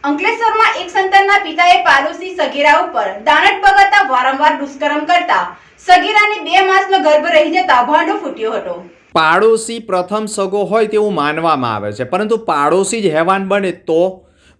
અંકલેશ્વરમાં એક સંતાનના પિતાએ પાડોશી સગીરા ઉપર દાણત બગાડતા વારંવાર દુષ્કર્મ કરતા સગીરાને 2 માસનો ગર્ભ રહી જતા ભાંડો ફૂટ્યો હતો. પાડોશી પ્રથમ સગો હોય તેવું માનવામાં આવે છે, પરંતુ પાડોશી જ હેવાન બને તો?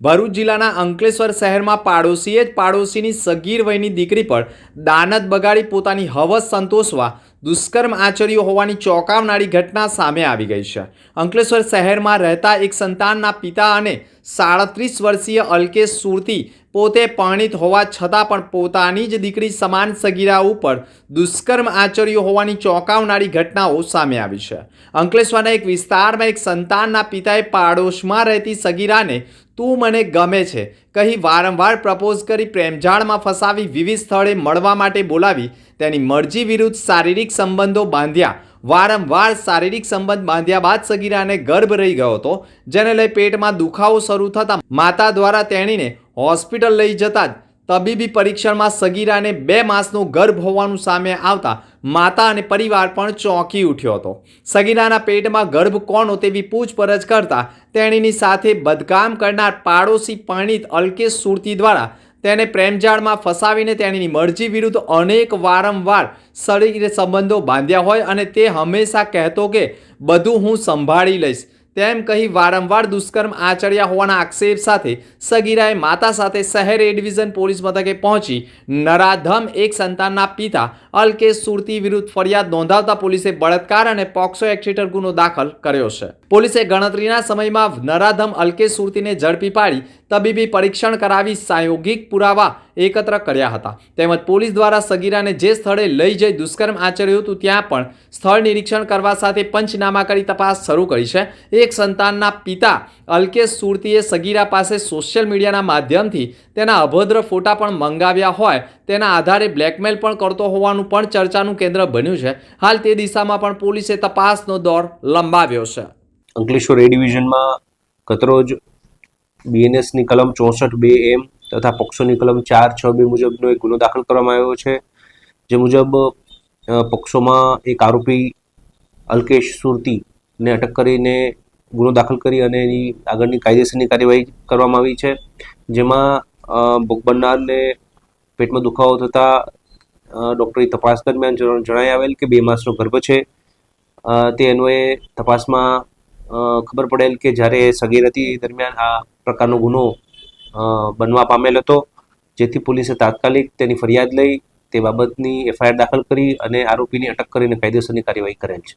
ભરૂચ જિલ્લાના અંકલેશ્વર શહેરમાં પાડોશીએ જ પાડોશીની સગીર વયની દીકરી પર દાનત બગાડી પોતાની હવસ સંતોષવા દુષ્કર્મ આચર્યું હોવાની ચોંકાવનારી ઘટના સામે આવી ગઈ છે. અંકલેશ્વર શહેરમાં રહેતા એક સંતાનના પિતા અને 37 વર્ષીય અલ્કેશ સુરતી પોતે પરણિત હોવા છતાં પણ પોતાની જ દીકરી સમાન સગીરા ઉપર દુષ્કર્મ આચર્યું હોવાની ચોંકાવનારી ઘટનાઓ સામે આવી છે. અંકલેશ્વરના એક વિસ્તારમાં એક સંતાનના પિતાએ પાડોશમાં રહેતી સગીરાને તું મને ગમે છે કહી વારંવાર પ્રપોઝ કરી પ્રેમજાળમાં ફસાવી વિવિધ સ્થળે મળવા માટે બોલાવી તેની મરજી વિરુદ્ધ શારીરિક સંબંધો બાંધ્યા. વારંવાર શારીરિક સંબંધ બાંધ્યા બાદ સગીરાને ગર્ભ રહી ગયો હતો, જેને લઈ પેટમાં દુખાવો શરૂ થતાં માતા દ્વારા તેણીને હોસ્પિટલ લઈ જતા જ તબીબી પરીક્ષણમાં સગીરાને 2 માસનો ગર્ભ હોવાનું સામે આવતા માતા અને પરિવાર પણ ચોંકી ઉઠ્યો હતો. સગીરાના પેટમાં ગર્ભ કોનો તેવી પૂછપરછ કરતા તેણીની સાથે બદકામ કરનાર પાડોશી પરણિત અલ્કેશ સુરતી દ્વારા તેને પ્રેમજાળમાં ફસાવીને તેણીની મરજી વિરુદ્ધ અનેક વારંવાર શરીર સંબંધો બાંધ્યા હોય અને તે હંમેશા કહેતો કે બધું હું સંભાળી લઈશ તેમ કહી વારંવાર દુષ્કર્મ આચર્યા હોવાના આક્ષેપ સાથે સગીરાએ માતા સાથે શહેર એ ડિવિઝન પોલીસ મથકે પહોંચી નરાધમ એક સંતાનના પિતા અલ્કેશ સુરતી વિરુદ્ધ ફરિયાદ નોંધાવતા પોલીસે બળાત્કાર અને પોક્સો એક્ટ હેઠળ ગુનો દાખલ કર્યો છે. પોલીસે ગણતરીના સમયમાં નરાધમ અલ્કેશ સુરતીને ઝડપી પાડી તબીબી પરીક્ષણ કરાવી પ્રાયોગિક પુરાવા એકત્ર કર્યા હતા. તેમજ પોલીસ દ્વારા સગીરાને જે સ્થળે લઈ જઈ દુષ્કર્મ આચર્યું હતું ત્યાં પણ સ્થળ નિરીક્ષણ કરવા સાથે પંચનામા કરી તપાસ શરૂ કરી છે. એક સંતાનના પિતા અલ્કેશ સુરતીએ સગીરા પાસે સોશિયલ મીડિયાના માધ્યમથી તેના અભદ્ર ફોટા પણ મંગાવ્યા હોય તેના આધારે બ્લેકમેલ પણ કરતો હોવાનું પણ ચર્ચાનું કેન્દ્ર બન્યું છે. હાલ તે દિશામાં પણ પોલીસે તપાસનો દોર લંબાવ્યો છે. અંકલેશ્વર એ ડિવિઝનમાં ગતરોજ બીએનએસની કલમ 64(2)M તથા પોક્સોની કલમ 462 મુજબનો એક ગુનો દાખલ કરવામાં આવ્યો છે. જે મુજબ પોક્સોમાં એક આરોપી અલ્કેશ સુરતીને અટક કરીને ગુનો દાખલ કરી અને એની આગળની કાયદેસરની કાર્યવાહી કરવામાં આવી છે. જેમાં ભોગ બનનારને પેટમાં દુખાવો થતાં ડૉક્ટરી તપાસ દરમિયાન જણાઈ આવેલ કે 2 માસનો ગર્ભ છે. તે અન્વયે તપાસમાં ખબર પડેલ કે જ્યારે સગીર હતી દરમિયાન આ પ્રકારનો ગુનો બનવા પામેલ હતો, જેથી પોલીસે તાત્કાલિક તેની ફરિયાદ લઈ તે બાબતની FIR દાખલ કરી અને આરોપીની અટક કરીને કાયદેસરની કાર્યવાહી કરેલ છે.